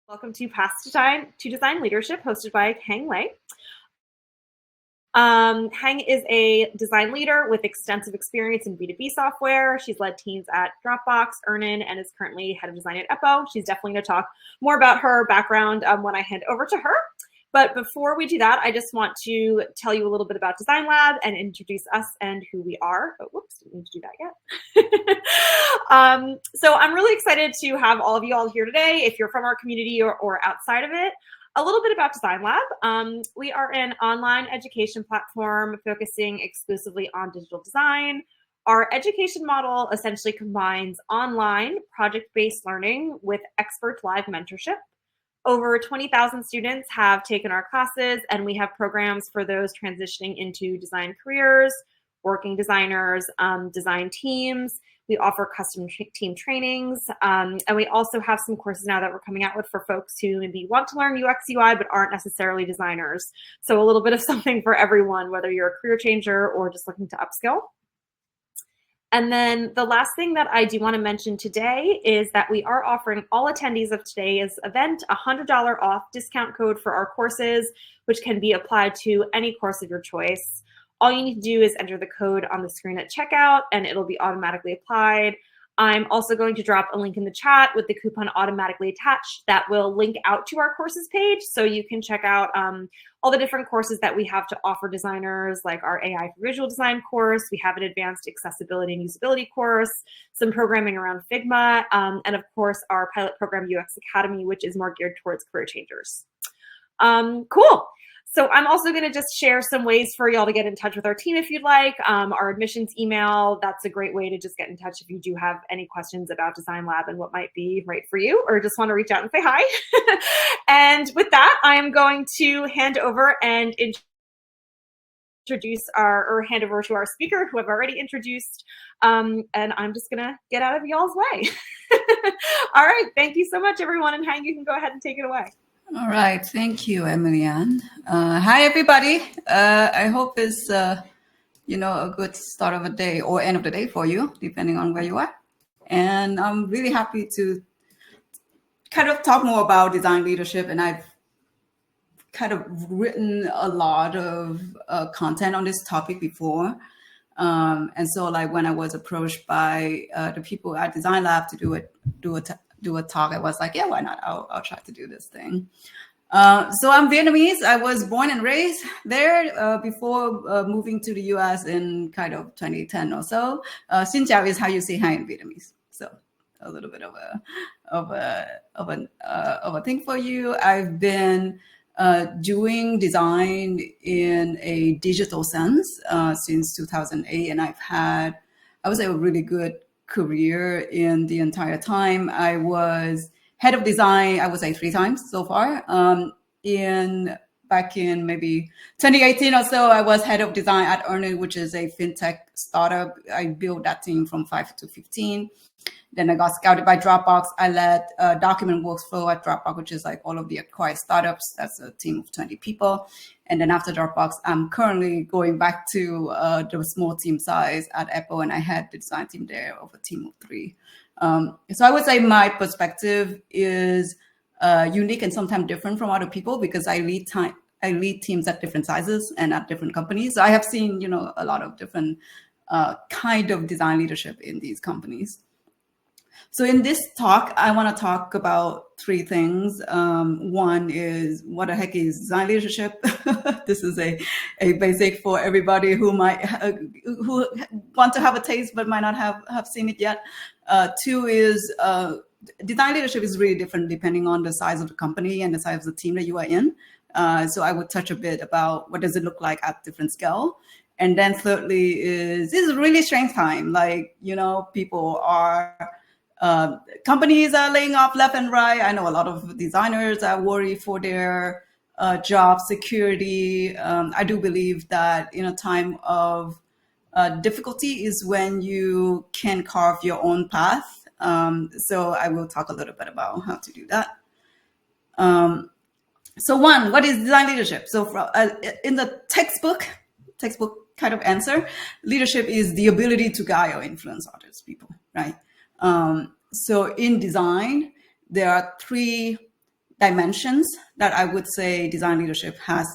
Welcome to Path to Design Leadership, hosted by Hang Lei. Hang is a design leader with extensive experience in B2B software. She's led teams at Dropbox, Earnin, and is currently head of design at Eppo. She's definitely going to talk more about her background when I hand over to her. But before we do that, I just want to tell you a little bit about Design Lab and introduce us and who we are. Oh, whoops, didn't need to do that yet. So I'm really excited to have all of you all here today, if you're from our community or outside of it. A little bit about Design Lab. We are an online education platform focusing exclusively on digital design. Our education model essentially combines online project-based learning with expert live mentorship. Over 20,000 students have taken our classes, and we have programs for those transitioning into design careers, working designers, design teams. We offer custom team trainings, and we also have some courses now that we're coming out with for folks who maybe want to learn UX UI but aren't necessarily designers. So a little bit of something for everyone, whether you're a career changer or just looking to upskill. And then the last thing that I do want to mention today is that we are offering all attendees of today's event a $100 off discount code for our courses, which can be applied to any course of your choice. All you need to do is enter the code on the screen at checkout, and it'll be automatically applied. I'm also going to drop a link in the chat with the coupon automatically attached that will link out to our courses page, so you can check out all the different courses that we have to offer designers, like our AI for visual design course. We have an advanced accessibility and usability course, some programming around Figma, and of course our pilot program UX Academy, which is more geared towards career changers. Cool. So I'm also going to just share some ways for y'all to get in touch with our team if you'd like. Our admissions email, that's a great way to just get in touch if you do have any questions about Design Lab and what might be right for you, or just want to reach out and say hi. And with that, I'm going to hand over and introduce hand over to our speaker, who I've already introduced. And I'm just going to get out of y'all's way. All right. Thank you so much, everyone. And Hang, you can go ahead and take it away. All right, thank you, Emily-Ann. Hi, everybody. I hope it's a good start of a day or end of the day for you, depending on where you are. And I'm really happy to kind of talk more about design leadership. And I've kind of written a lot of content on this topic before. And so, like, when I was approached by the people at Design Lab to do a talk, I was like, yeah, why not? I'll try to do this thing. So I'm Vietnamese. I was born and raised there before moving to the US in kind of 2010 or so. Xin chào is how you say hi in Vietnamese. So a little bit of a thing for you. I've been doing design in a digital sense since 2008, and I've had, I would say, a really good career in the entire time. I was head of design, I would say 3 times so far. Back in maybe 2018 or so, I was head of design at Earnin, which is a fintech startup. I built that team from 5 to 15. Then I got scouted by Dropbox. I led document workflow at Dropbox, which is like all of the acquired startups. That's a team of 20 people. And then after Dropbox, I'm currently going back to the small team size at Eppo, and I had the design team there of a team of 3. So I would say my perspective is unique and sometimes different from other people because I lead teams at different sizes and at different companies. So I have seen, a lot of different kind of design leadership in these companies. So in this talk, I want to talk about 3 things. One is, what the heck is design leadership? This is a basic for everybody who who want to have a taste but might not have seen it yet. 2 is design leadership is really different depending on the size of the company and the size of the team that you are in. So I would touch a bit about what does it look like at different scale. And then thirdly this is a really strange time. Like, people are, companies are laying off left and right. I know a lot of designers are worried for their job security. I do believe that in a time of difficulty is when you can carve your own path. So I will talk a little bit about how to do that. So one, what is design leadership? So in the textbook kind of answer, leadership is the ability to guide or influence others, people, right? So in design, there are 3 dimensions that I would say design leadership has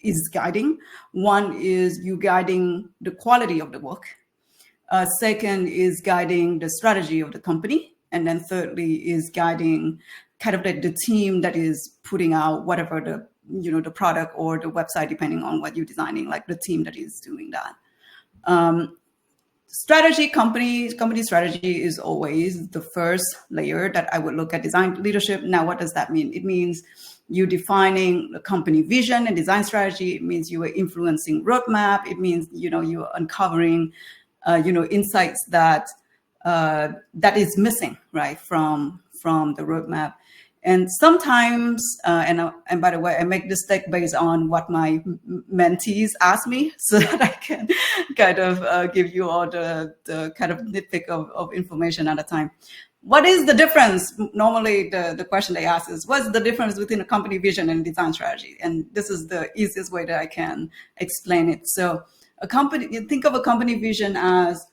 is guiding. One is you guiding the quality of the work. Second is guiding the strategy of the company. And then thirdly is guiding kind of the team that is putting out whatever the product or the website, depending on what you're designing, like the team that is doing that. Strategy, company strategy is always the first layer that I would look at design leadership. Now, what does that mean? It means you're defining the company vision and design strategy. It means you are influencing roadmap. It means, you're uncovering, insights that is missing, right, from the roadmap. And sometimes, and by the way, I make this deck based on what my mentees ask me, so that I can kind of give you all the kind of nitpick of information at a time. What is the difference? Normally, the question they ask is, what's the difference between a company vision and design strategy? And this is the easiest way that I can explain it. So you think of a company vision as,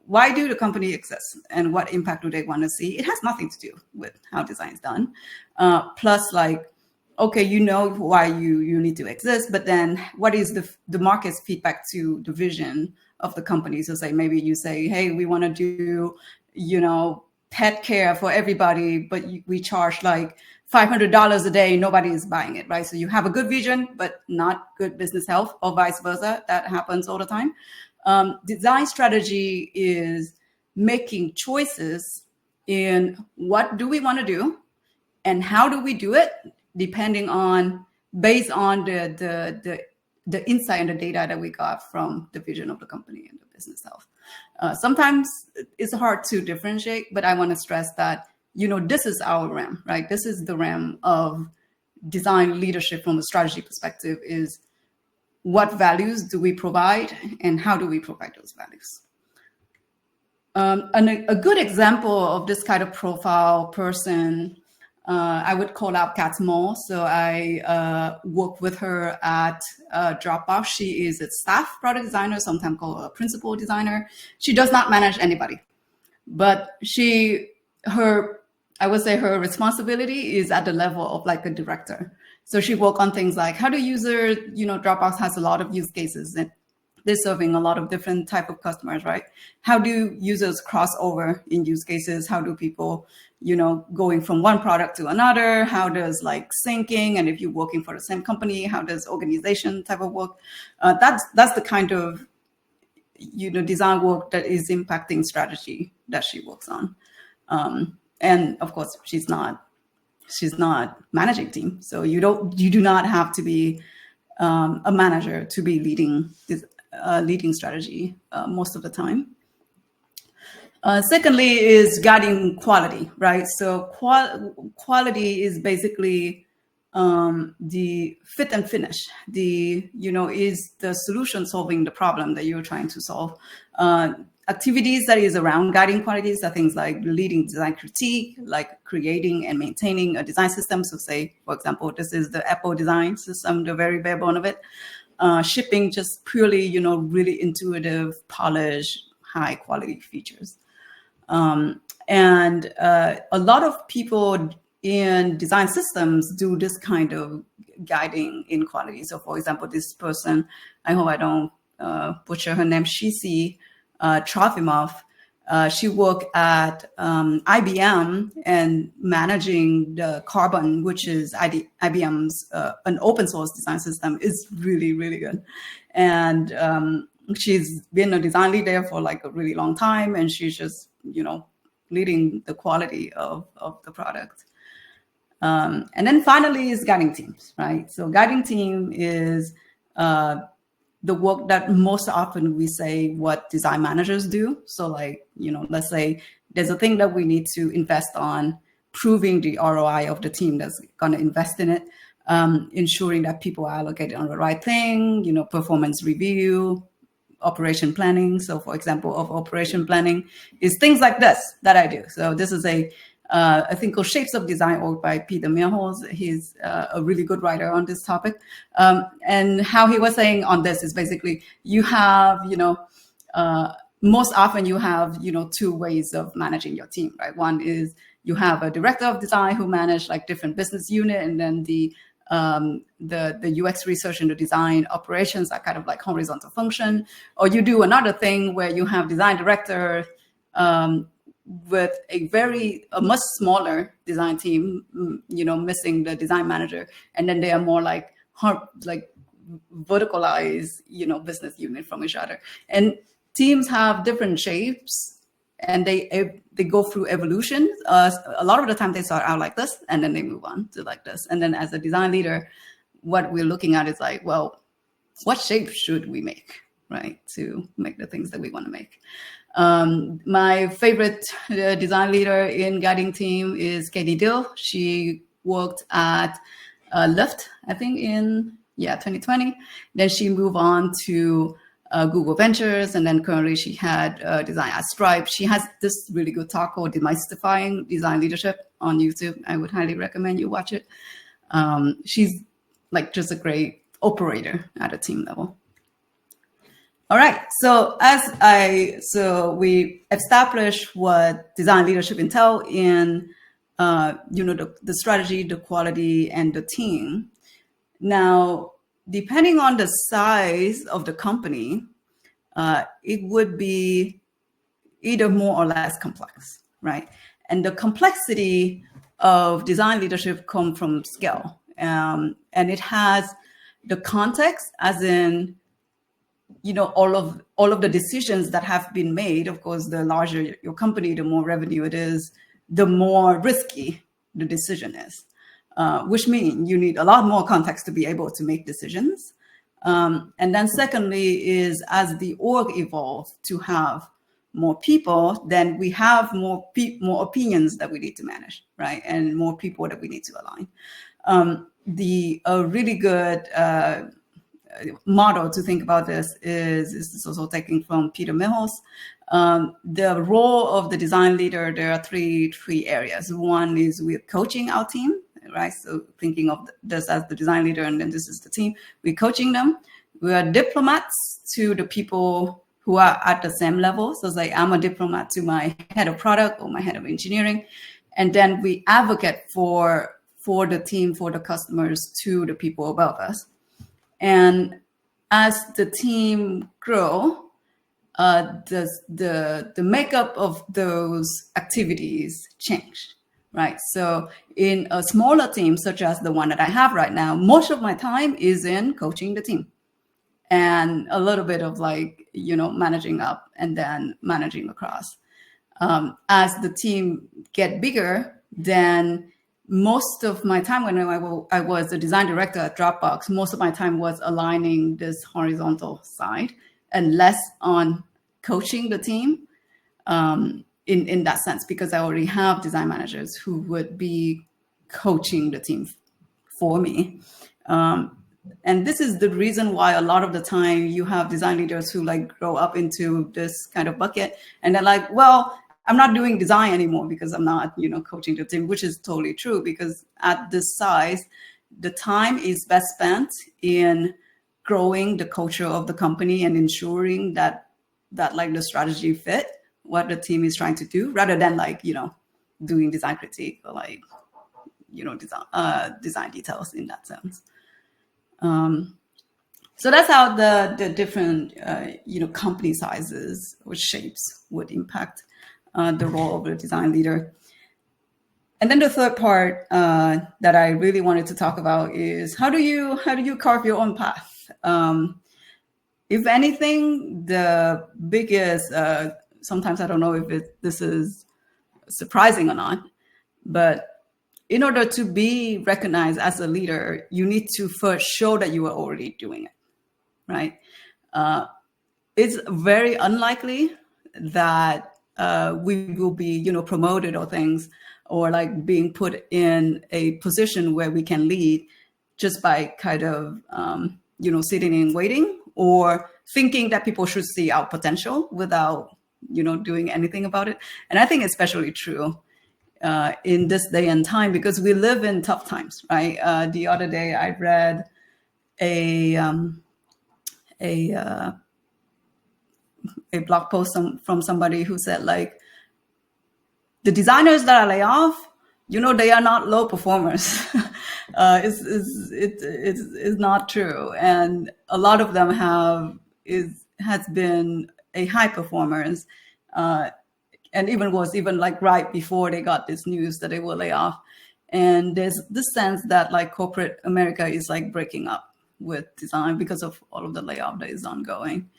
why do the company exist and what impact do they want to see? It has nothing to do with how design is done. Plus, like, okay, why you need to exist, but then what is the market's feedback to the vision of the company? So maybe you say, hey, we want to do, pet care for everybody, but we charge like $500 a day. Nobody is buying it, right? So you have a good vision, but not good business health, or vice versa. That happens all the time. Design strategy is making choices in what do we want to do and how do we do it, based on the insight and the data that we got from the vision of the company and the business health. Sometimes it's hard to differentiate, but I want to stress that, this is our realm, right? This is the realm of design leadership from a strategy perspective, is what values do we provide and how do we provide those values? And a good example of this kind of profile person, I would call out Kat Moore. So I work with her at Dropbox. She is a staff product designer, sometimes called a principal designer. She does not manage anybody, but I would say her responsibility is at the level of like a director. So she work on things like, how do users, Dropbox has a lot of use cases and they're serving a lot of different type of customers, right? How do users cross over in use cases? How do people, going from one product to another? How does like syncing, and if you're working for the same company, how does organization type of work? That's the kind of, design work that is impacting strategy that she works on. And of course, she's not managing team. So you do not have to be a manager to be leading strategy most of the time. Secondly is guiding quality, right? So quality is basically the fit and finish. Is the solution solving the problem that you're trying to solve? Activities that is around guiding qualities are things like leading design critique, like creating and maintaining a design system. So say, for example, this is the Eppo design system, the very bare bone of it. Shipping just purely, really intuitive, polished, high quality features. And a lot of people in design systems do this kind of guiding in quality. So for example, this person, I hope I don't butcher her name, Shisi Trofimov. She worked at IBM and managing the Carbon, which is IBM's an open source design system, is really, really good. And she's been a design lead there for like a really long time, and she's just, leading the quality of the product. And then finally is guiding teams, right? So guiding team is the work that most often we say what design managers do. So like, let's say there's a thing that we need to invest on, proving the ROI of the team that's going to invest in it, ensuring that people are allocated on the right thing, performance review, operation planning. So for example, of operation planning is things like this that I do. So this is I think called Shapes of Design, work by Peter Meerholz. He's a really good writer on this topic. And how he was saying on this is basically you have, most often you have, two ways of managing your team, right? One is you have a director of design who manage like different business unit, and then the UX research and the design operations are kind of like horizontal function. Or you do another thing where you have design director with a much smaller design team, missing the design manager, and then they are more like verticalized, business unit from each other. And teams have different shapes, and they go through evolution. A lot of the time they start out like this, and then they move on to like this. And then as a design leader, what we're looking at is like, well, what shape should we make, right, to make the things that we want to make? My favorite design leader in guiding team is Katie Dill. She worked at Lyft, I think in 2020. Then she moved on to Google Ventures, and then currently she had design at Stripe. She has this really good talk called Demystifying Design Leadership on YouTube. I would highly recommend you watch it. She's like just a great operator at a team level. All right, so we established what design leadership entail in the strategy, the quality, and the team. Now, depending on the size of the company, it would be either more or less complex, right? And the complexity of design leadership comes from scale, and it has the context, as in, all of the decisions that have been made. Of course, the larger your company, the more revenue it is, the more risky the decision is, which means you need a lot more context to be able to make decisions. And then secondly is, as the org evolves to have more people, then we have more opinions that we need to manage, right? And more people that we need to align. A really good model to think about this is also taken from Peter Mills. The role of the design leader, there are three areas. One is we're coaching our team, right? So thinking of this as the design leader, and then this is the team. We're coaching them. We are diplomats to the people who are at the same level. So it's like, I'm a diplomat to my head of product or my head of engineering. And then we advocate for the team, for the customers, to the people above us. And as the team grow, the makeup of those activities change, right? So in a smaller team, such as the one that I have right now, most of my time is in coaching the team, and a little bit of managing up and then managing across. As the team get bigger, then most of my time, when I was the design director at Dropbox, most of my time was aligning this horizontal side and less on coaching the team in that sense, because I already have design managers who would be coaching the team for me. And this is the reason why a lot of the time you have design leaders who grow up into this kind of bucket, and they're like, well, I'm not doing design anymore because I'm not, coaching the team, which is totally true, because at this size, the time is best spent in growing the culture of the company and ensuring that the strategy fit what the team is trying to do, rather than doing design critique or design details in that sense. So that's how the different company sizes or shapes would impact the role of a design leader. And then the third part that I really wanted to talk about is how do you carve your own path? If anything, the biggest, sometimes I don't know if this is surprising or not, but in order to be recognized as a leader, you need to first show that you are already doing it, right? It's very unlikely that we will be, promoted or things, or being put in a position where we can lead just by kind of, sitting and waiting, or thinking that people should see our potential without, doing anything about it. And I think especially true in this day and time, because we live in tough times, right? The other day I read a blog post from somebody who said the designers that I lay off, they are not low performers. It's not true, and a lot of them has been a high performers, and even like right before they got this news that they will lay off. And there's this sense that like corporate America is like breaking up with design because of all of the layoff that is ongoing.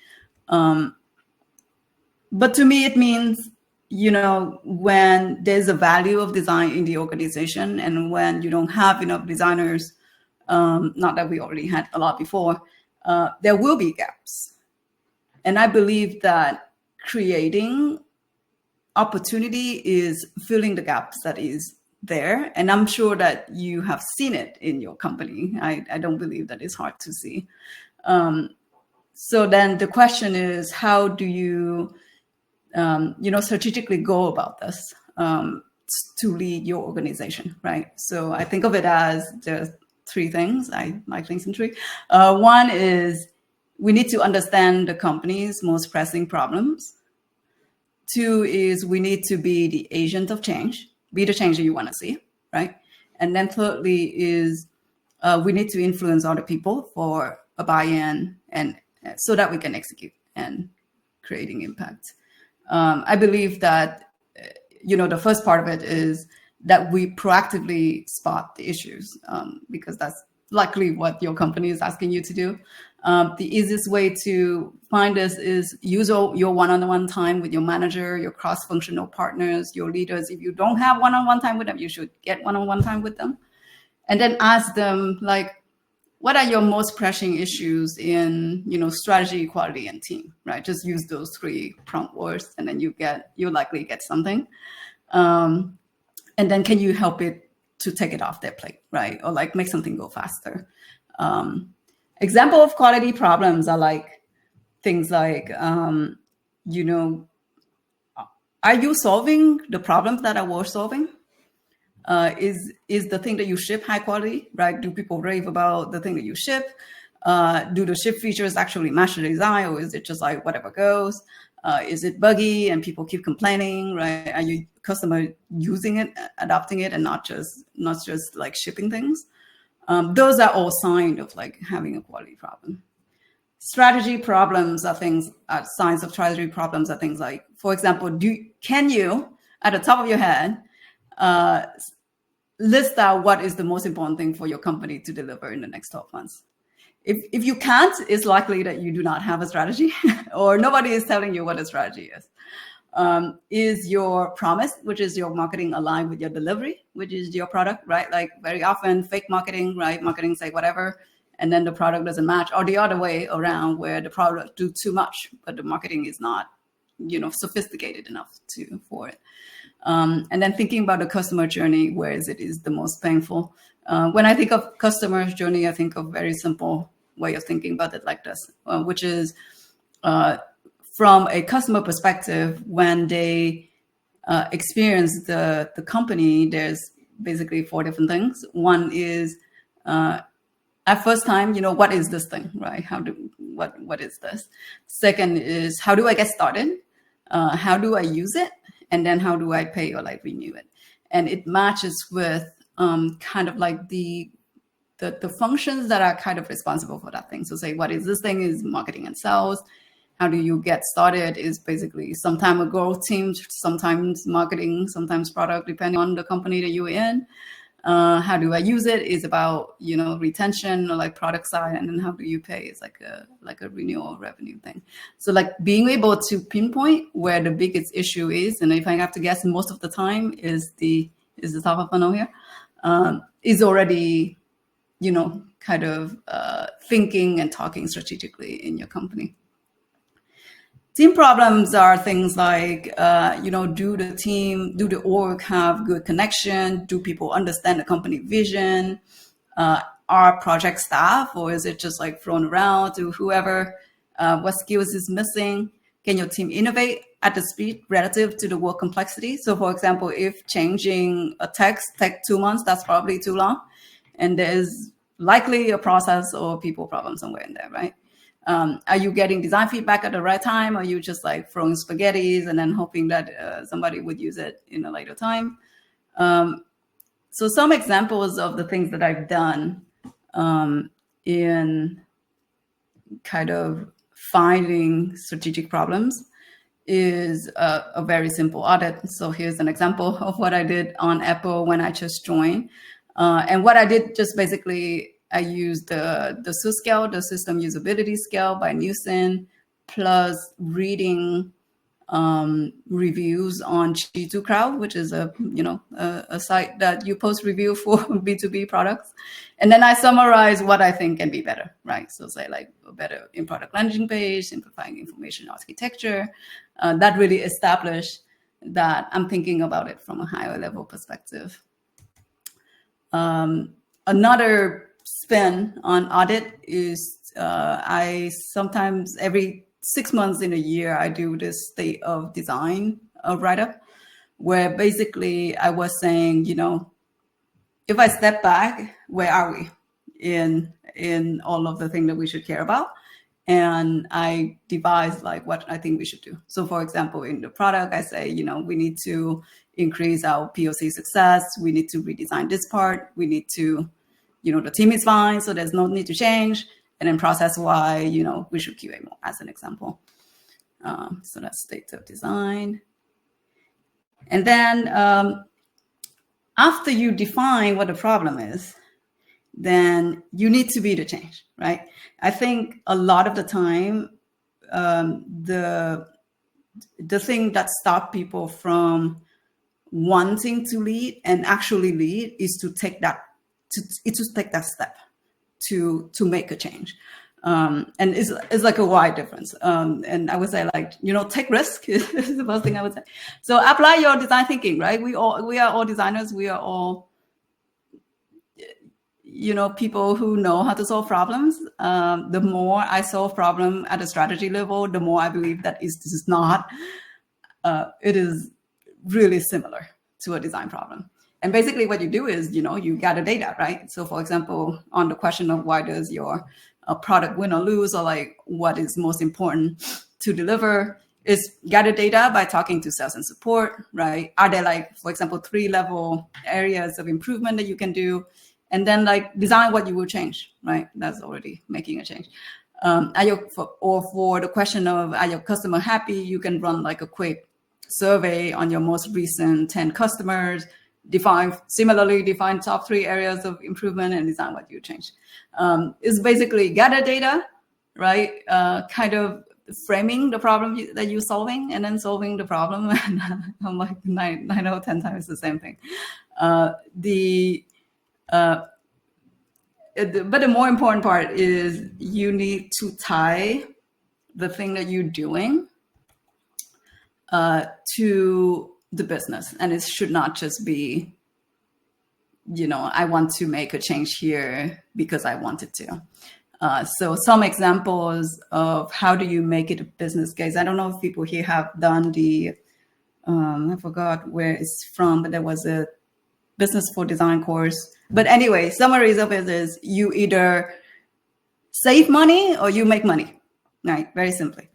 But to me, it means, when there's a value of design in the organization, and when you don't have enough designers, not that we already had a lot before, there will be gaps. And I believe that creating opportunity is filling the gaps that is there. And I'm sure that you have seen it in your company. I don't believe that it's hard to see. So then the question is, how do you, strategically go about this to lead your organization, right? So I think of it as there's three things. I like things in three. One is we need to understand the company's most pressing problems. Two is we need to be the agent of change, be the change that you want to see, right? And then thirdly is we need to influence other people for a buy-in, and so that we can execute and creating impact. I believe that, the first part of it is that we proactively spot the issues, because that's likely what your company is asking you to do. The easiest way to find this is use your one-on-one time with your manager, your cross-functional partners, your leaders. If you don't have one-on-one time with them, you should get one-on-one time with them. And then ask them, like, what are your most pressing issues in, strategy, quality, and team, right? Just use those three prompt words, and then you likely get something. And then can you help it to take it off their plate, right? Or like make something go faster. Example of quality problems are like things like, are you solving the problems that are worth solving? Is the thing that you ship high quality, right? Do people rave about the thing that you ship? Do the ship features actually match the design, or is it just like whatever goes? Is it buggy and people keep complaining, right? Are you customer using it, adopting it, and not just like shipping things? Those are all signs of like having a quality problem. Strategy problems are things, signs of strategy problems are things like, for example, can you, at the top of your head, list out what is the most important thing for your company to deliver in the next 12 months? If you can't, it's likely that you do not have a strategy or nobody is telling you what a strategy is. Is your promise, which is your marketing, aligned with your delivery, which is your product, right? Like very often fake marketing, right? Marketing say whatever, and then the product doesn't match, or the other way around where the product do too much, but the marketing is not, sophisticated enough for it. And then thinking about the customer journey, where is the most painful. When I think of customer journey, I think of very simple way of thinking about it like this, which is from a customer perspective, when they experience the company, there's basically four different things. One is at first time, what is this thing, right? What is this? Second is, how do I get started? How do I use it? And then how do I pay or like renew it? And it matches with kind of like the functions that are kind of responsible for that thing. So say, what is this thing is marketing and sales. How do you get started is basically sometimes a growth team, sometimes marketing, sometimes product, depending on the company that you're in. How do I use it is about, retention or like product side. And then how do you pay is like a renewal revenue thing. So like being able to pinpoint where the biggest issue is, and if I have to guess, most of the time is the top of funnel here, is already, kind of thinking and talking strategically in your company. Team problems are things like, do the org have good connection? Do people understand the company vision? Are project staff, or is it just like thrown around to whoever? What skills is missing? Can your team innovate at the speed relative to the work complexity? So for example, if changing a text takes 2 months, that's probably too long. And there's likely a process or people problem somewhere in there, right? Are you getting design feedback at the right time? Or are you just like throwing spaghettis and then hoping that somebody would use it in a later time? So some examples of the things that I've done in kind of finding strategic problems is a very simple audit. So here's an example of what I did on Eppo when I just joined. And what I did, just basically, I used the SUS scale, the system usability scale by Nielsen, plus reading reviews on G2 Crowd, which is a site that you post review for B2B products. And then I summarize what I think can be better, right? So say like a better in-product landing page, simplifying information architecture, that really established that I'm thinking about it from a higher level perspective. Another spin on audit is I sometimes every 6 months in a year, I do this state of design write-up, where basically I was saying, if I step back, where are we in all of the things that we should care about? And I devise like what I think we should do. So for example, in the product, I say, we need to increase our POC success. We need to redesign this part. We need to, the team is fine, so there's no need to change. And then process why, we should QA more, as an example. So that's state of design. And then after you define what the problem is, then you need to be the change, right? I think a lot of the time, the thing that stops people from wanting to lead and actually lead is to take that step to make a change. And it's like a wide difference. And I would say like, take risk is the first thing I would say. So apply your design thinking, right? We are all designers. We are all, people who know how to solve problems. The more I solve problem at a strategy level, the more I believe that this is not, it is really similar to a design problem. And basically what you do is, you gather data, right? So for example, on the question of why does your product win or lose, or like what is most important to deliver, is gather data by talking to sales and support, right? Are there like, for example, 3-level areas of improvement that you can do? And then like design what you will change, right? That's already making a change. For the question of are your customer happy, you can run like a quick survey on your most recent 10 customers, define top 3 areas of improvement and design what you change. It's basically gather data, right? Kind of framing the problem that you're solving and then solving the problem. And I'm like 9 out of 10 times the same thing. But the more important part is you need to tie the thing that you're doing to the business. And it should not just be, I want to make a change here because I wanted to. So some examples of how do you make it a business case. I don't know if people here have done the, I forgot where it's from, but there was a business for design course. But anyway, summaries of it is you either save money or you make money, right? Very simply.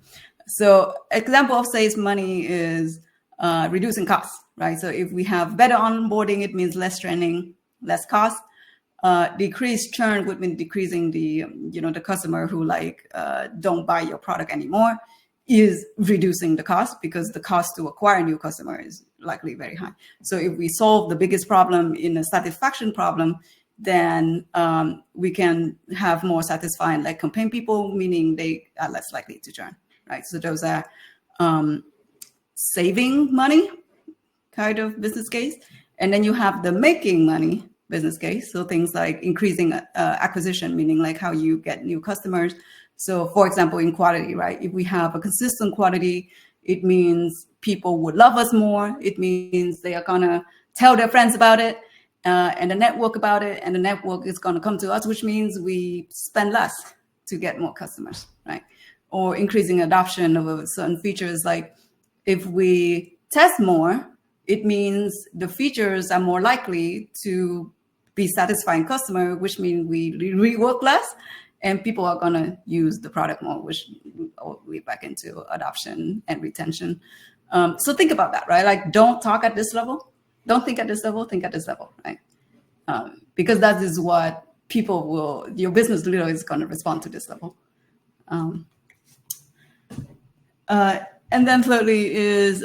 So example of save money is reducing costs, right? So if we have better onboarding, it means less training, less cost. Decreased churn would mean decreasing the, the customer who don't buy your product anymore, is reducing the cost because the cost to acquire a new customer is likely very high. So if we solve the biggest problem in a satisfaction problem, then we can have more satisfying campaign people, meaning they are less likely to churn, right? So those are saving money kind of business case. And then you have the making money business case. So things like increasing acquisition, meaning like how you get new customers. So for example, in quality, right? If we have a consistent quality, it means people would love us more. It means they are gonna tell their friends about it and the network about it. And the network is gonna come to us, which means we spend less to get more customers, right? Or increasing adoption of certain features. Like if we test more, it means the features are more likely to be satisfying customer, which means we rework less. and people are going to use the product more, which will lead back into adoption and retention. So think about that, right? Like, don't talk at this level. Don't think at this level, think at this level, right? Because that is what people will, your business leader is going to respond to this level. And then thirdly is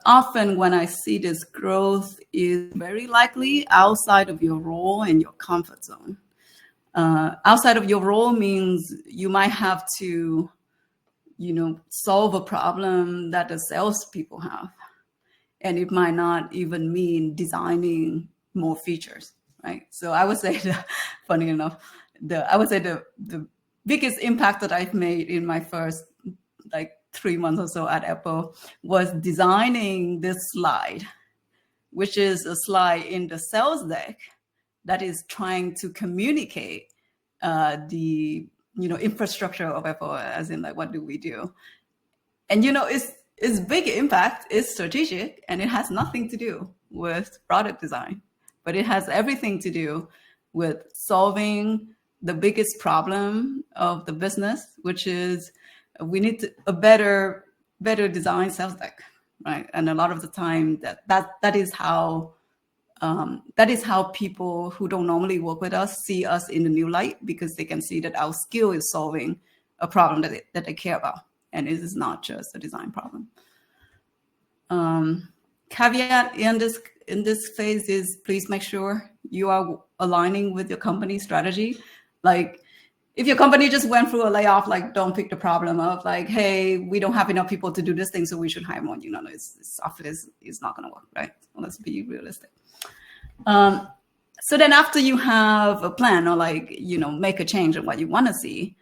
often when I see this growth is very likely outside of your role and your comfort zone. Outside of your role means you might have to, solve a problem that the salespeople have. And it might not even mean designing more features, right? So I would say that, funny enough, I would say the biggest impact that I've made in my first 3 months or so at Eppo was designing this slide, which is a slide in the sales deck that is trying to communicate the infrastructure of Eppo, as in like, what do we do? And it's big impact, it's strategic, and it has nothing to do with product design, but it has everything to do with solving the biggest problem of the business, which is we need a better design sales deck, right? And a lot of the time that is how people who don't normally work with us see us in a new light, because they can see that our skill is solving a problem that they care about, and it is not just a design problem. Caveat in this phase is please make sure you are aligning with your company strategy. Like, if your company just went through a layoff, like, don't pick the problem of like, hey, we don't have enough people to do this thing, so we should hire more. It's not going to work, right? Let's be realistic. So then after you have a plan or make a change in what you want to see,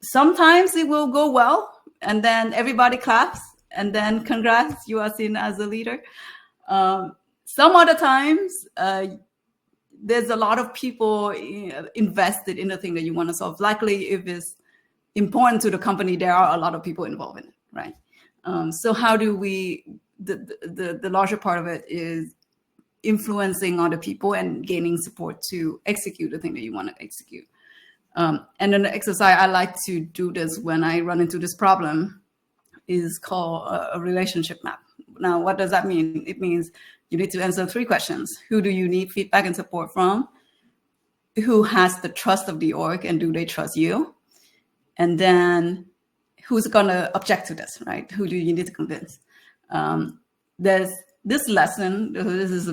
sometimes it will go well and then everybody claps and then congrats, you are seen as a leader. Some other times, there's a lot of people invested in the thing that you want to solve. Likely, if it's important to the company, there are a lot of people involved in it, right? So how do we, the larger part of it is influencing other people and gaining support to execute the thing that you want to execute. And then the exercise I like to do this when I run into this problem is called a relationship map. Now, what does that mean? It means you need to answer 3 questions. Who do you need feedback and support from? Who has the trust of the org, and do they trust you? And then who's going to object to this, right? Who do you need to convince? There's this lesson. This is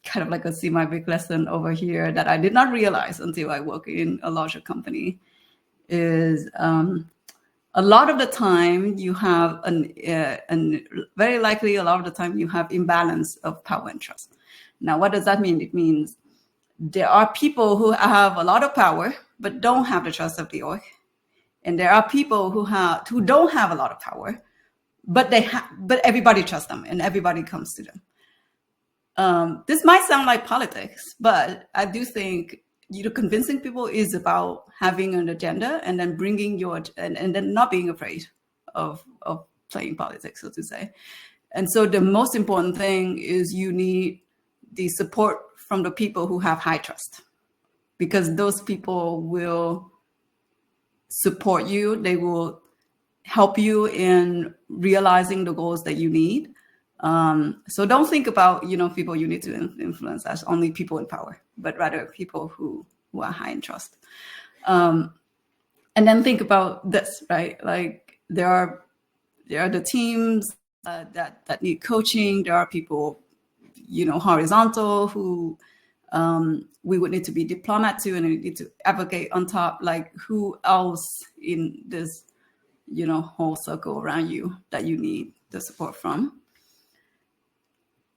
kind of like a semi-big lesson over here that I did not realize until I work in a larger company is a lot of the time you have very likely a lot of the time you have imbalance of power and trust. Now, what does that mean? It means there are people who have a lot of power but don't have the trust of the org, and there are people who don't have a lot of power, but everybody trusts them and everybody comes to them. This might sound like politics, but I do think convincing people is about having an agenda and then bringing and then not being afraid of playing politics, so to say. And so the most important thing is you need the support from the people who have high trust, because those people will support you. They will help you in realizing the goals that you need. So don't think about, people you need to influence as only people in power, but rather people who are high in trust. And then think about this, right? Like there are the teams that need coaching. There are people, horizontal who we would need to be diplomat to, and we need to advocate on top. Like who else in this, whole circle around you that you need the support from?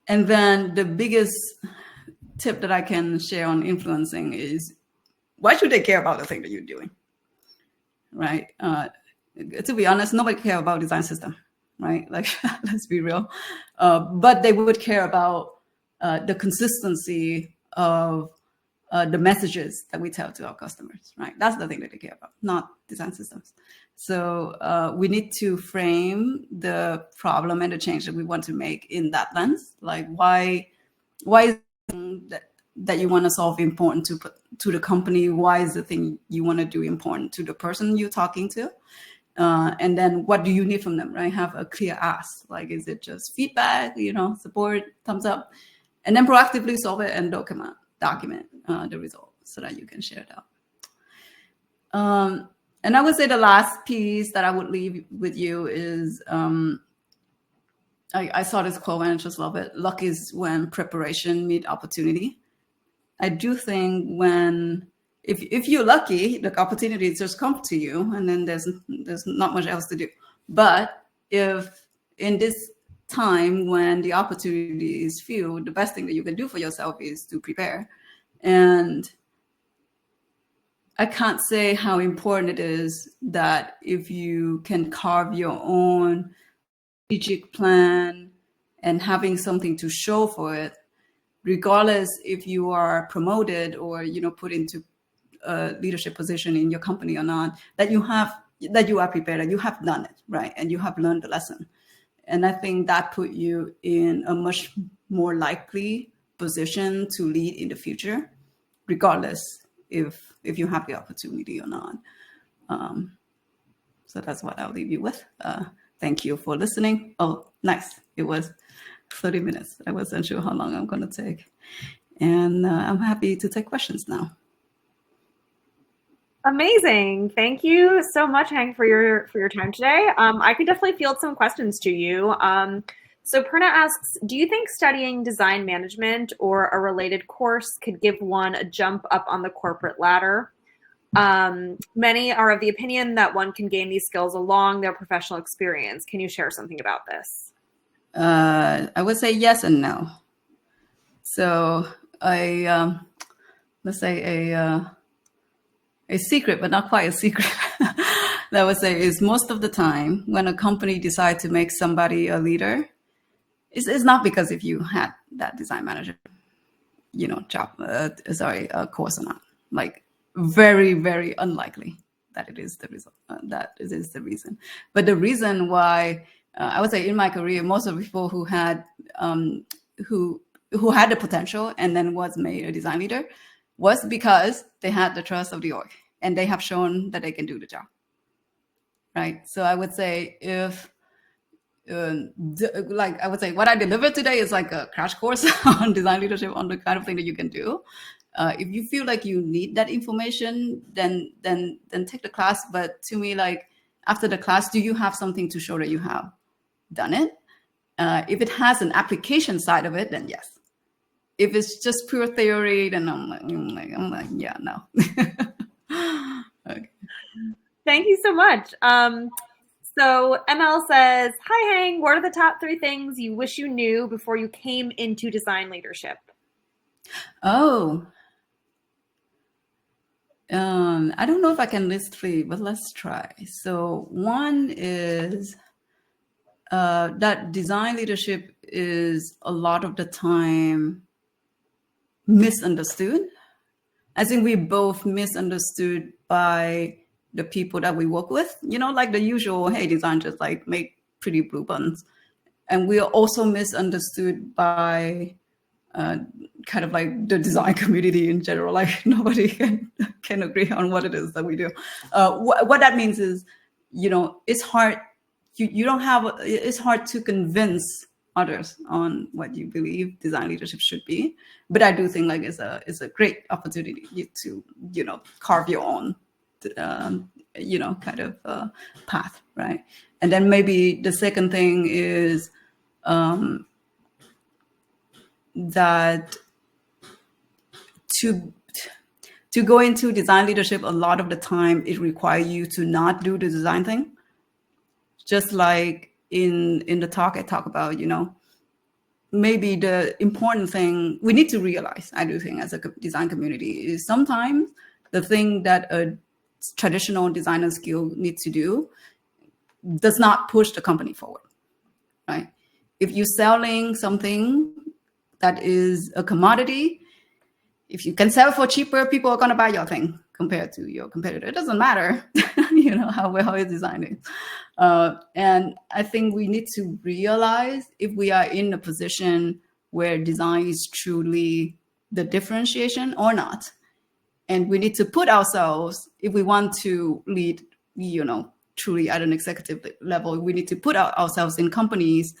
And then the biggest tip that I can share on influencing is, why should they care about the thing that you're doing, right? To be honest, nobody cares about design system, right? Like, let's be real. But they would care about the consistency of the messages that we tell to our customers, right? That's the thing that they care about, not design systems. So we need to frame the problem and the change that we want to make in that lens. Like why is that that you want to solve important to the company? Why is the thing you want to do important to the person you're talking to? And then what do you need from them, right? Have a clear ask. Like, is it just feedback, support, thumbs up? And then proactively solve it and document the result so that you can share it out. And I would say the last piece that I would leave with you is, I saw this quote and I just love it. Luck is when preparation meet opportunity. I do think if you're lucky, the opportunities just come to you, and then there's not much else to do. But if in this time when the opportunity is few, the best thing that you can do for yourself is to prepare. And I can't say how important it is that if you can carve your own strategic plan and having something to show for it, regardless if you are promoted or put into a leadership position in your company or not, that you are prepared and you have done it, right? And you have learned the lesson. And I think that put you in a much more likely position to lead in the future, regardless if you have the opportunity or not. So that's what I'll leave you with. Thank you for listening. Oh, nice. It was 30 minutes. I wasn't sure how long I'm going to take. And I'm happy to take questions now. Amazing. Thank you so much, Hank, for your time today. I could definitely field some questions to you. So Perna asks, do you think studying design management or a related course could give one a jump up on the corporate ladder? Many are of the opinion that one can gain these skills along their professional experience. Can you share something about this? I would say yes and no. So let's say a secret, but not quite a secret, that I would say is most of the time when a company decides to make somebody a leader, it's not because if you had that design manager, job, course or not. Like, very, very unlikely that it is the result. That it is the reason. But the reason why I would say in my career, most of the people who had who had the potential and then was made a design leader was because they had the trust of the org and they have shown that they can do the job, right? So I would say if I would say what I delivered today is like a crash course on design leadership, on the kind of thing that you can do. If you feel like you need that information, then take the class. But to me, like, after the class, do you have something to show that you have done it? If it has an application side of it, then yes. If it's just pure theory, then I'm like, yeah, no. Okay. Thank you so much. So ML says, hi, Hang, what are the top 3 things you wish you knew before you came into design leadership? Oh, I don't know if I can list 3, but let's try. So one is that design leadership is a lot of the time misunderstood. I think we both misunderstood by the people that we work with, like the usual, hey, design just like make pretty blue buttons. And we are also misunderstood by kind of like the design community in general. Like, nobody can agree on what it is that we do. What that means is, it's hard. It's hard to convince others on what you believe design leadership should be. But I do think like it's a great opportunity to carve your own kind of path, right? And then maybe the second thing is that to go into design leadership, a lot of the time it requires you to not do the design thing. Just like in the talk I talk about, maybe the important thing we need to realize, I do think, as a design community, is sometimes the thing that a traditional designer skill needs to do does not push the company forward, right? If you're selling something that is a commodity, if you can sell for cheaper, people are going to buy your thing compared to your competitor. It doesn't matter, how well it's designed. And I think we need to realize if we are in a position where design is truly the differentiation or not. And we need to put ourselves, if we want to lead, truly at an executive level, we need to put ourselves in companies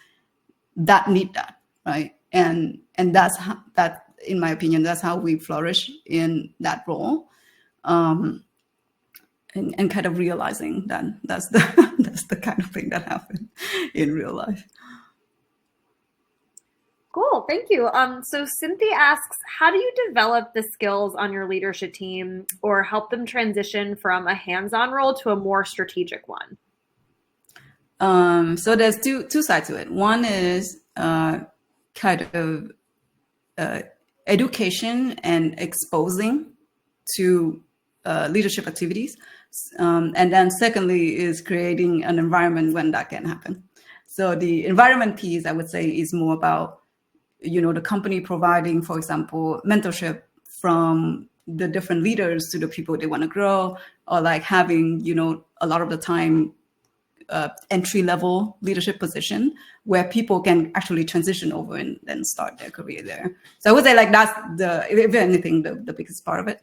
that need that, right? And that's that, in my opinion, that's how we flourish in that role. And kind of realizing that that's the kind of thing that happened in real life. Cool, thank you. So Cynthia asks, how do you develop the skills on your leadership team or help them transition from a hands-on role to a more strategic one? So there's two sides to it. One is kind of education and exposing to leadership activities. And then secondly is creating an environment when that can happen. So the environment piece, I would say, is more about, the company providing, for example, mentorship from the different leaders to the people they want to grow, or like having, a lot of the time, entry-level leadership position where people can actually transition over and then start their career there. So I would say like that's if anything, the biggest part of it.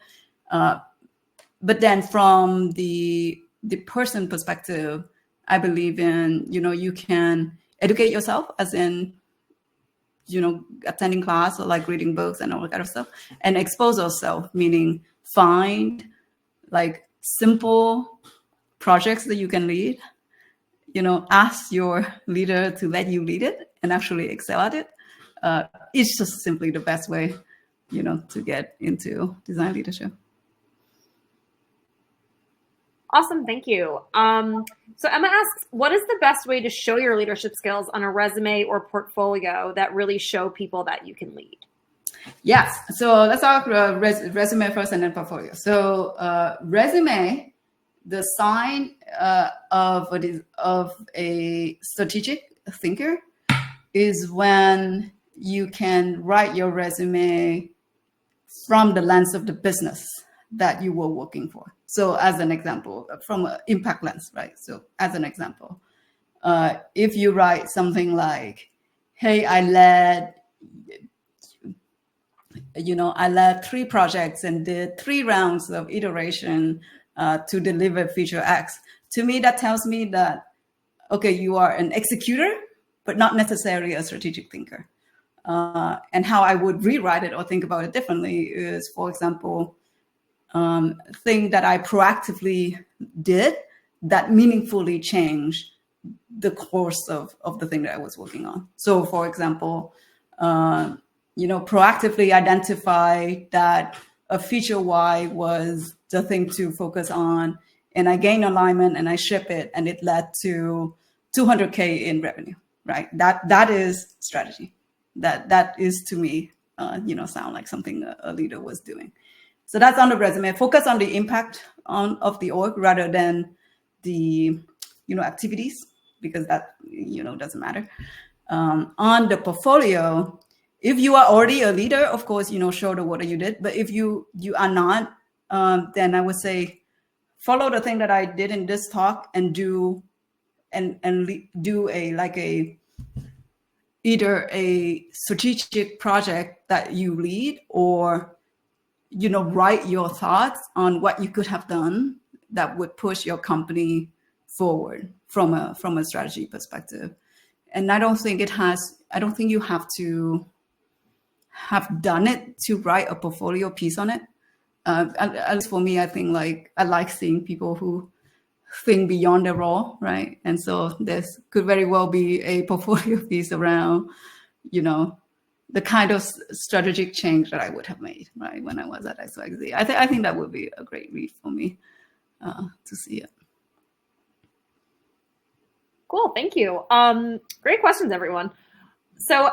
But then from the person perspective, I believe in, you can educate yourself, as in, attending class or like reading books and all that kind of stuff, and expose yourself, meaning find like simple projects that you can lead, ask your leader to let you lead it and actually excel at it. It's just simply the best way, to get into design leadership. Awesome, thank you. So Emma asks, what is the best way to show your leadership skills on a resume or portfolio that really show people that you can lead? Yes, so let's talk resume first and then portfolio. So resume, the sign of a strategic thinker is when you can write your resume from the lens of the business that you were working for. So as an example, from an impact lens, right? So as an example, if you write something like, hey, I led 3 projects and did 3 rounds of iteration to deliver feature X. To me, that tells me that, okay, you are an executor, but not necessarily a strategic thinker. And how I would rewrite it or think about it differently is, for example, thing that I proactively did that meaningfully changed the course of the thing that I was working on. So, for example, proactively identify that a feature Y was the thing to focus on, and I gain alignment and I ship it, and it led to 200K in revenue, right? That is strategy. That is, to me, sound like something a leader was doing. So that's on the resume. Focus on the impact of the org rather than the activities, because that doesn't matter. On the portfolio, if you are already a leader, of course, show the work that you did. But if you are not, then I would say follow the thing that I did in this talk and do either a strategic project that you lead, or write your thoughts on what you could have done that would push your company forward from a strategy perspective. And I don't think you have to have done it to write a portfolio piece on it. At least for me, I think I like seeing people who think beyond their role, right? And so this could very well be a portfolio piece around, the kind of strategic change that I would have made, right, when I was at XYZ. I think that would be a great read for me to see it. Cool, thank you. Great questions, everyone. So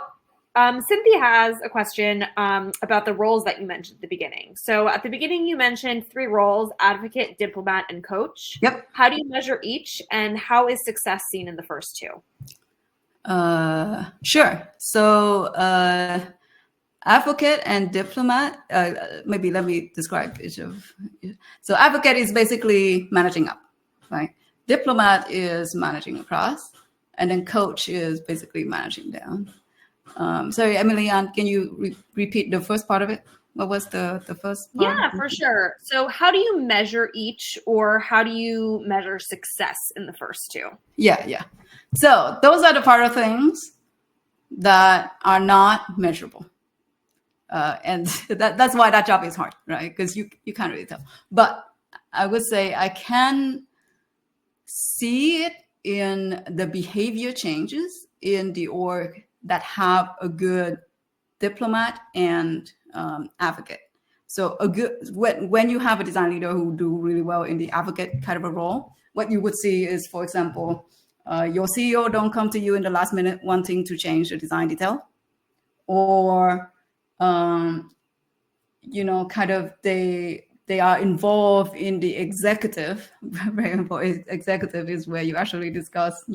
Cynthia has a question about the roles that you mentioned at the beginning. So at the beginning, you mentioned 3 roles: advocate, diplomat, and coach. Yep. How do you measure each, and how is success seen in the first 2? Sure. So advocate and diplomat, maybe let me describe each of. So advocate is basically managing up, right? Diplomat is managing across, and then coach is basically managing down. Sorry, Emily, can you repeat the first part of it? What was the first part? Yeah, for sure. So how do you measure each, or how do you measure success in the first two? Yeah. So those are the part of things that are not measurable. And that's why that job is hard, right? Because you can't really tell. But I would say I can see it in the behavior changes in the org that have a good diplomat and advocate. So a good when you have a design leader who do really well in the advocate kind of a role, what you would see is, for example, your CEO don't come to you in the last minute wanting to change the design detail, or kind of they are involved in the executive. Very important. Executive is where you actually discuss,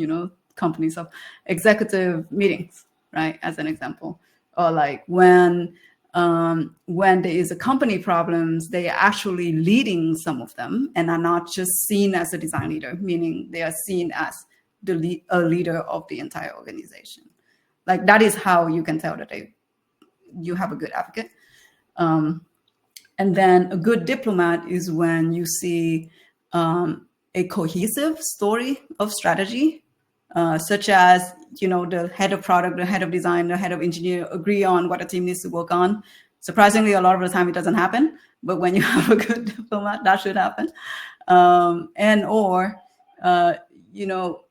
companies of executive meetings, right? As an example, or like when there is a company problems, they are actually leading some of them and are not just seen as a design leader, meaning they are seen as a leader of the entire organization. Like that is how you can tell that you have a good advocate. And then a good diplomat is when you see a cohesive story of strategy, such as, the head of product, the head of design, the head of engineer agree on what a team needs to work on. Surprisingly, a lot of the time it doesn't happen, but when you have a good diplomat, that should happen.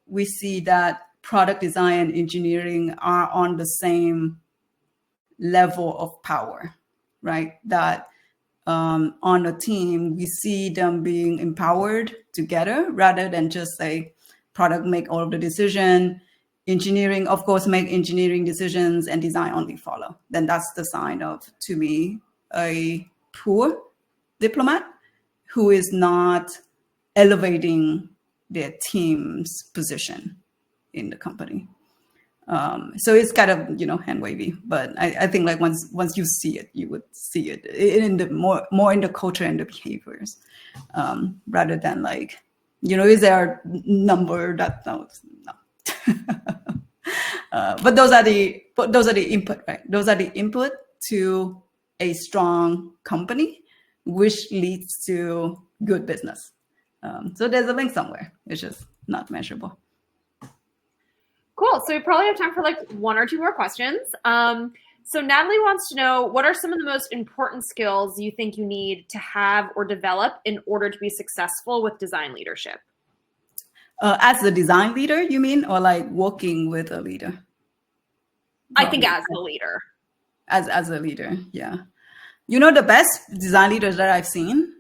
We see that product design and engineering are on the same level of power, right? That on a team, we see them being empowered together rather than just say product make all of the decision, engineering, of course, make engineering decisions and design only follow. Then that's the sign of, to me, a poor diplomat who is not elevating their team's position in the company. So it's kind of, hand wavy, but I think like once you see it, you would see it in the more in the culture and the behaviors, rather than like, is there a number that no. But those are the input, right? Those are the input to a strong company, which leads to good business. So there's a link somewhere. It's just not measurable. Cool. So we probably have time for like one or two more questions. So Natalie wants to know, what are some of the most important skills you think you need to have or develop in order to be successful with design leadership? As a design leader, you mean, or like working with a leader? I think as a leader. As a leader, yeah. The best design leaders that I've seen,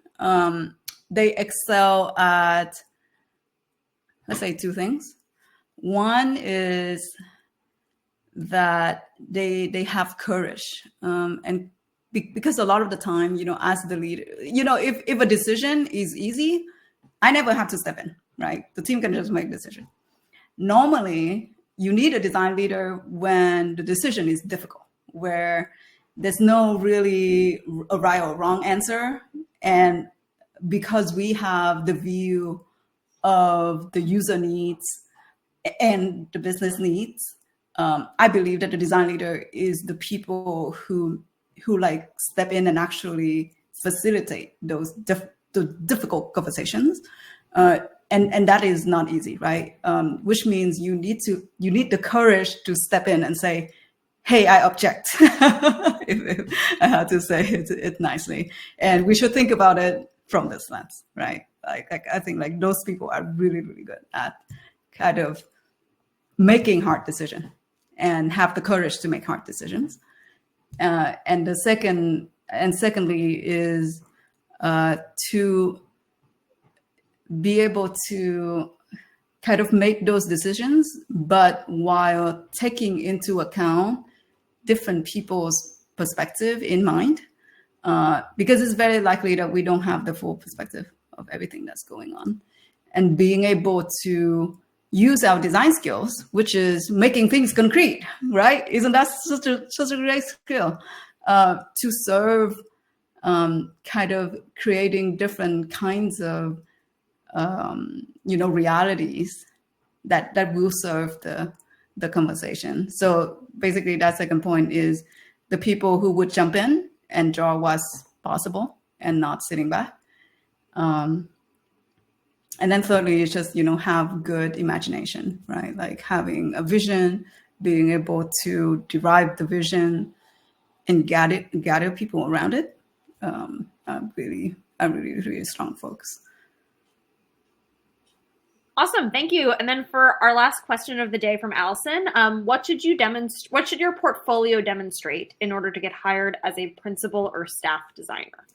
they excel at, let's say, two things. One is that they have courage, and because a lot of the time, as the leader, if a decision is easy, I never have to step in, right? The team can just make decision. Normally, you need a design leader when the decision is difficult, where there's no really a right or wrong answer, and because we have the view of the user needs and the business needs, I believe that the design leader is the people who like step in and actually facilitate those the difficult conversations, and that is not easy, right? Which means you need the courage to step in and say, "Hey, I object." if I have to say it nicely, and we should think about it from this lens, right? Like I think like those people are really, really good at kind of making hard decisions and have the courage to make hard decisions. And secondly is to be able to kind of make those decisions, but while taking into account different people's perspective in mind, because it's very likely that we don't have the full perspective of everything that's going on. And being able to use our design skills, which is making things concrete, right? Isn't that such a great skill to serve kind of creating different kinds of realities that will serve the conversation. So basically that second point is the people who would jump in and draw what's possible and not sitting back. And then thirdly, it's just, have good imagination, right? Like having a vision, being able to derive the vision and gather people around it. Are really strong folks. Awesome, thank you. And then for our last question of the day from Allison, what should your portfolio demonstrate in order to get hired as a principal or staff designer?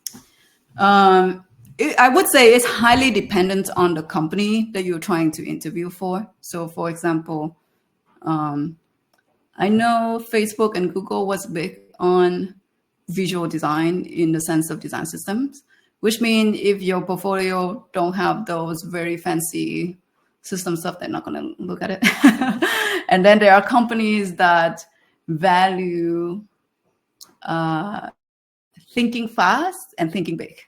I would say it's highly dependent on the company that you're trying to interview for. So for example, I know Facebook and Google was big on visual design in the sense of design systems, which means if your portfolio don't have those very fancy system stuff, they're not going to look at it. And then there are companies that value thinking fast and thinking big,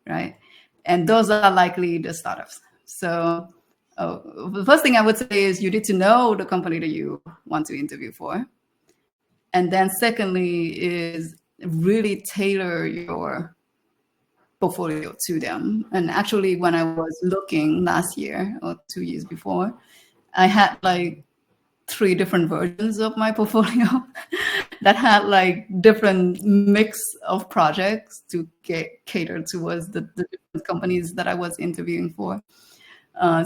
right? And those are likely the startups. So the first thing I would say is you need to know the company that you want to interview for. And then secondly is really tailor your portfolio to them. And actually, when I was looking last year or 2 years before, I had like 3 different versions of my portfolio that had like different mix of projects to cater towards the different companies that I was interviewing for.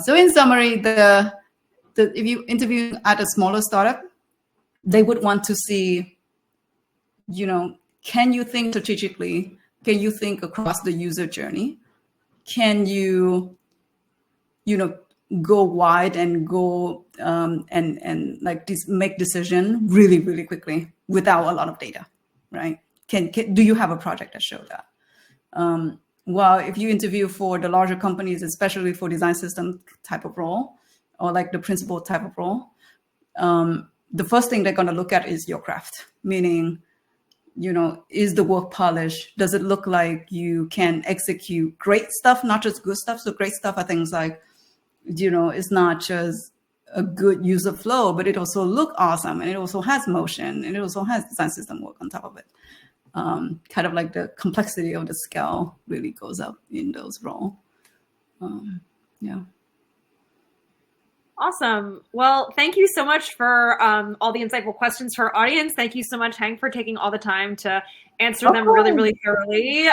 So in summary, if you interview at a smaller startup, they would want to see, can you think strategically? Can you think across the user journey? Can you, go wide and go and like make decision really, really quickly without a lot of data, right? Do you have a project that shows that? Well, if you interview for the larger companies, especially for design system type of role or like the principal type of role, the first thing they're going to look at is your craft, meaning, is the work polished? Does it look like you can execute great stuff, not just good stuff? So great stuff are things like, it's not just a good user flow, but it also look awesome. And it also has motion and it also has design system work on top of it. Kind of like the complexity of the scale really goes up in those roles. Yeah. Awesome. Well, thank you so much for all the insightful questions for our audience. Thank you so much, Hank, for taking all the time to answer them really, really thoroughly.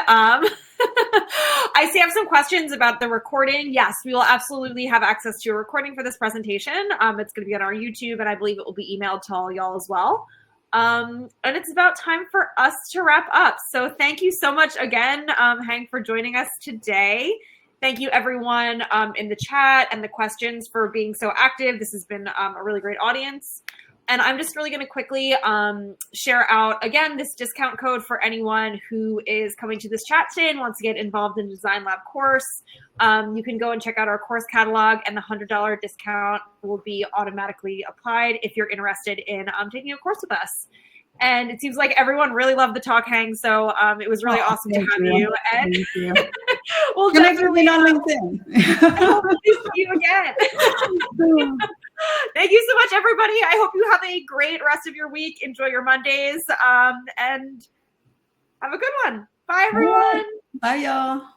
I see I have some questions about the recording. Yes, we will absolutely have access to a recording for this presentation. It's going to be on our YouTube, and I believe it will be emailed to all y'all as well. And it's about time for us to wrap up. So thank you so much again, Hank, for joining us today. Thank you, everyone in the chat and the questions for being so active. This has been a really great audience. And I'm just really going to quickly share out, again, this discount code for anyone who is coming to this chat today and wants to get involved in the Design Lab course. You can go and check out our course catalog, and the $100 discount will be automatically applied if you're interested in taking a course with us. And it seems like everyone really loved the talk, Hang. So it was really awesome to have you. And thank you. we'll definitely on LinkedIn. We'll see you again. Thank you so much, everybody. I hope you have a great rest of your week. Enjoy your Mondays, and have a good one. Bye, everyone. Bye, y'all.